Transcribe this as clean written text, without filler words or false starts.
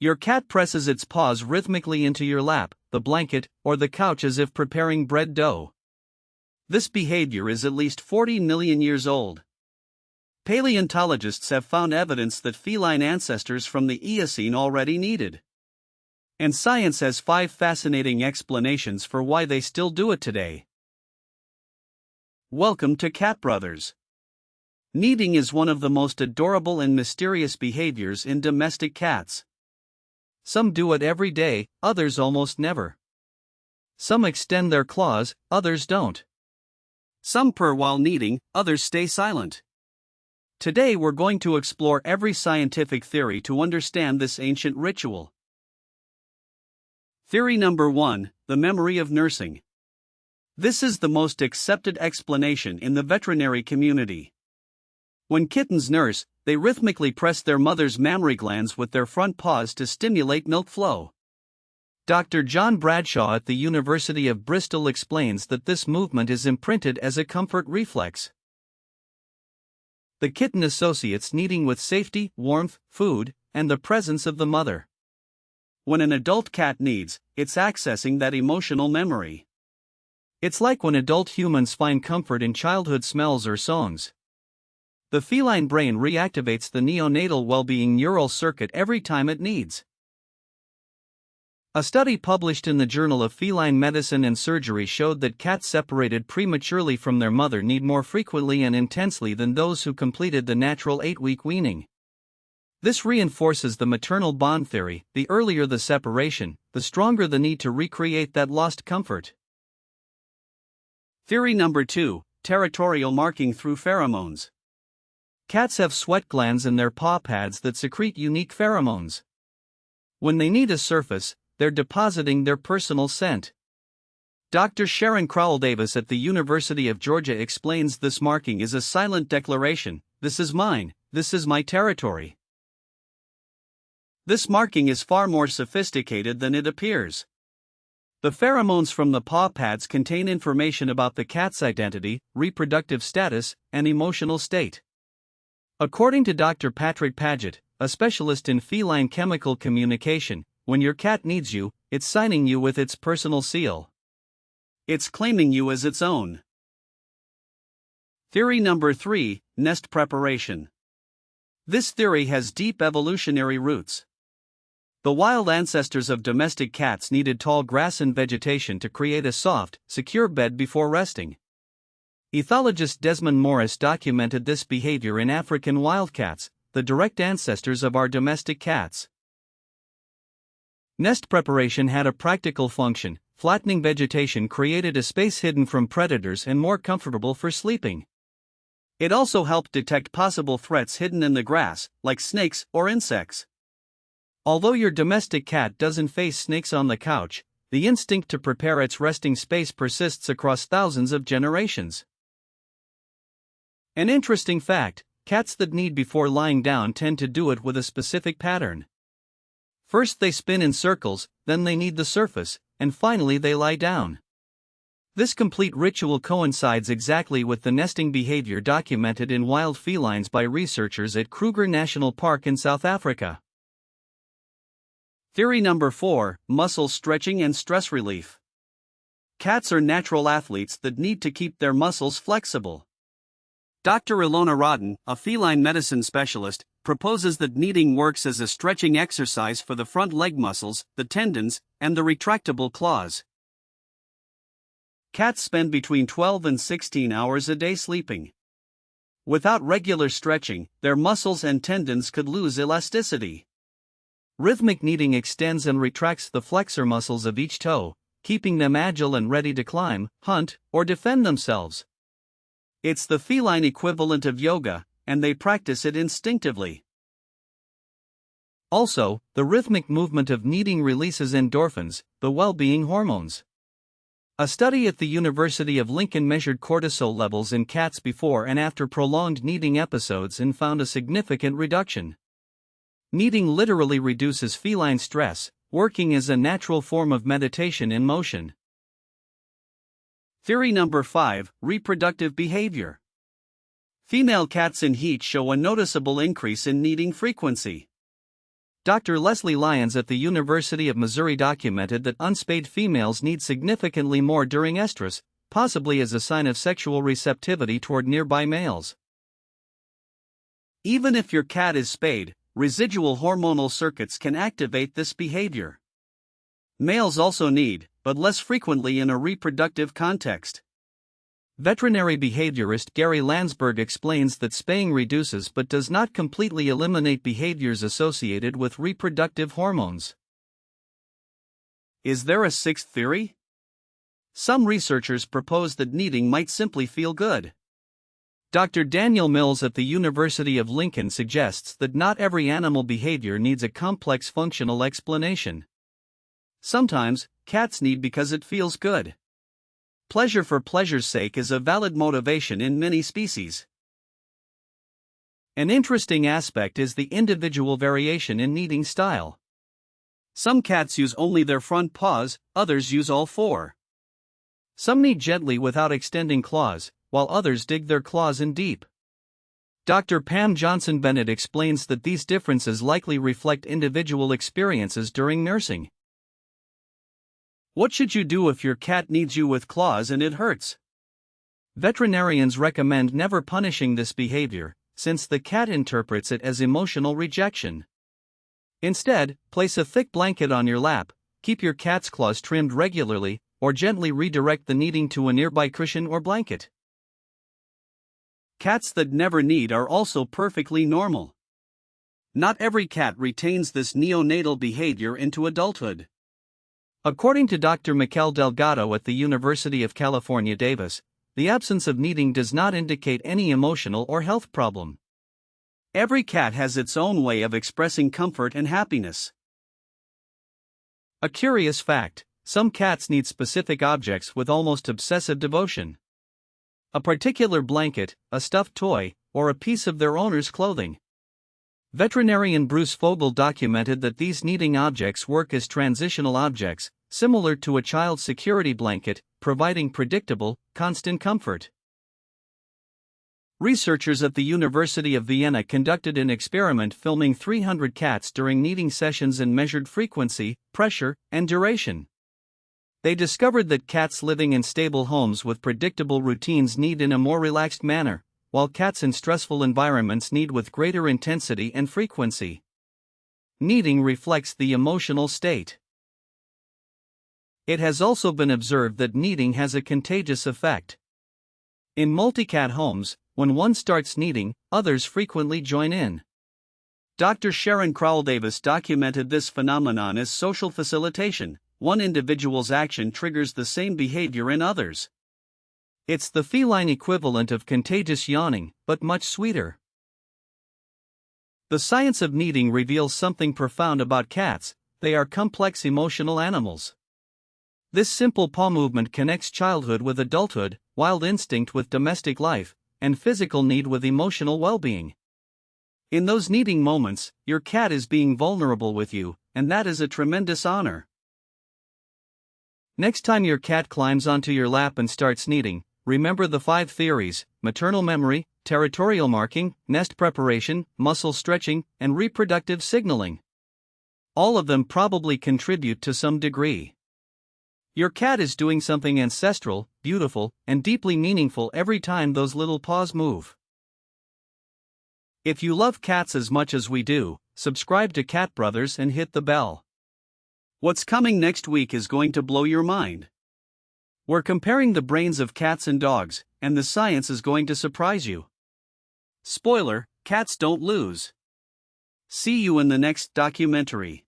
Your cat presses its paws rhythmically into your lap, the blanket, or the couch as if preparing bread dough. This behavior is at least 40 million years old. Paleontologists have found evidence that feline ancestors from the Eocene already kneaded. And science has 5 fascinating explanations for why they still do it today. Welcome to Cat Brothers. Kneading is one of the most adorable and mysterious behaviors in domestic cats. Some do it every day, others almost never. Some extend their claws, others don't. Some purr while kneading, others stay silent. Today we're going to explore every scientific theory to understand this ancient ritual. Theory number 1, the memory of nursing. This is the most accepted explanation in the veterinary community. When kittens nurse, they rhythmically press their mother's mammary glands with their front paws to stimulate milk flow. Dr. John Bradshaw at the University of Bristol explains that this movement is imprinted as a comfort reflex. The kitten associates kneading with safety, warmth, food, and the presence of the mother. When an adult cat kneads, it's accessing that emotional memory. It's like when adult humans find comfort in childhood smells or songs. The feline brain reactivates the neonatal well-being neural circuit every time it kneads. A study published in the Journal of Feline Medicine and Surgery showed that cats separated prematurely from their mother knead more frequently and intensely than those who completed the natural 8-week weaning. This reinforces the maternal bond theory: the earlier the separation, the stronger the need to recreate that lost comfort. Theory number 2, territorial marking through pheromones. Cats have sweat glands in their paw pads that secrete unique pheromones. When they knead a surface, they're depositing their personal scent. Dr. Sharon Crowell Davis at the University of Georgia explains this marking is a silent declaration: this is mine, this is my territory. This marking is far more sophisticated than it appears. The pheromones from the paw pads contain information about the cat's identity, reproductive status, and emotional state. According to Dr. Patrick Paget, a specialist in feline chemical communication, when your cat needs you, it's signing you with its personal seal. It's claiming you as its own. Theory number 3, nest preparation. This theory has deep evolutionary roots. The wild ancestors of domestic cats needed tall grass and vegetation to create a soft, secure bed before resting. Ethologist Desmond Morris documented this behavior in African wildcats, the direct ancestors of our domestic cats. Nest preparation had a practical function: flattening vegetation created a space hidden from predators and more comfortable for sleeping. It also helped detect possible threats hidden in the grass, like snakes or insects. Although your domestic cat doesn't face snakes on the couch, the instinct to prepare its resting space persists across thousands of generations. An interesting fact: cats that knead before lying down tend to do it with a specific pattern. First they spin in circles, then they knead the surface, and finally they lie down. This complete ritual coincides exactly with the nesting behavior documented in wild felines by researchers at Kruger National Park in South Africa. Theory number 4, muscle stretching and stress relief. Cats are natural athletes that need to keep their muscles flexible. Dr. Ilona Rodden, a feline medicine specialist, proposes that kneading works as a stretching exercise for the front leg muscles, the tendons, and the retractable claws. Cats spend between 12 and 16 hours a day sleeping. Without regular stretching, their muscles and tendons could lose elasticity. Rhythmic kneading extends and retracts the flexor muscles of each toe, keeping them agile and ready to climb, hunt, or defend themselves. It's the feline equivalent of yoga, and they practice it instinctively. Also, the rhythmic movement of kneading releases endorphins, the well-being hormones. A study at the University of Lincoln measured cortisol levels in cats before and after prolonged kneading episodes and found a significant reduction. Kneading literally reduces feline stress, working as a natural form of meditation in motion. Theory number 5, reproductive behavior. Female cats in heat show a noticeable increase in kneading frequency. Dr. Leslie Lyons at the University of Missouri documented that unspayed females need significantly more during estrus, possibly as a sign of sexual receptivity toward nearby males. Even if your cat is spayed, residual hormonal circuits can activate this behavior. Males also need, but less frequently in a reproductive context. Veterinary behaviorist Gary Landsberg explains that spaying reduces but does not completely eliminate behaviors associated with reproductive hormones. Is there a sixth theory? Some researchers propose that kneading might simply feel good. Dr. Daniel Mills at the University of Lincoln suggests that not every animal behavior needs a complex functional explanation. Sometimes, cats knead because it feels good. Pleasure for pleasure's sake is a valid motivation in many species. An interesting aspect is the individual variation in kneading style. Some cats use only their front paws, others use all four. Some knead gently without extending claws, while others dig their claws in deep. Dr. Pam Johnson-Bennett explains that these differences likely reflect individual experiences during nursing. What should you do if your cat kneads you with claws and it hurts? Veterinarians recommend never punishing this behavior, since the cat interprets it as emotional rejection. Instead, place a thick blanket on your lap, keep your cat's claws trimmed regularly, or gently redirect the kneading to a nearby cushion or blanket. Cats that never knead are also perfectly normal. Not every cat retains this neonatal behavior into adulthood. According to Dr. Mikel Delgado at the University of California, Davis, the absence of kneading does not indicate any emotional or health problem. Every cat has its own way of expressing comfort and happiness. A curious fact: some cats need specific objects with almost obsessive devotion. A particular blanket, a stuffed toy, or a piece of their owner's clothing. Veterinarian Bruce Fogel documented that these kneading objects work as transitional objects, similar to a child's security blanket, providing predictable, constant comfort. Researchers at the University of Vienna conducted an experiment filming 300 cats during kneading sessions and measured frequency, pressure, and duration. They discovered that cats living in stable homes with predictable routines knead in a more relaxed manner, while cats in stressful environments knead with greater intensity and frequency. Kneading reflects the emotional state. It has also been observed that kneading has a contagious effect. In multi-cat homes, when one starts kneading, others frequently join in. Dr. Sharon Crowell Davis documented this phenomenon as social facilitation. One individual's action triggers the same behavior in others. It's the feline equivalent of contagious yawning, but much sweeter. The science of kneading reveals something profound about cats: they are complex emotional animals. This simple paw movement connects childhood with adulthood, wild instinct with domestic life, and physical need with emotional well-being. In those kneading moments, your cat is being vulnerable with you, and that is a tremendous honor. Next time your cat climbs onto your lap and starts kneading, remember the 5 theories: maternal memory, territorial marking, nest preparation, muscle stretching, and reproductive signaling. All of them probably contribute to some degree. Your cat is doing something ancestral, beautiful, and deeply meaningful every time those little paws move. If you love cats as much as we do, subscribe to Cat Brothers and hit the bell. What's coming next week is going to blow your mind. We're comparing the brains of cats and dogs, and the science is going to surprise you. Spoiler: cats don't lose. See you in the next documentary.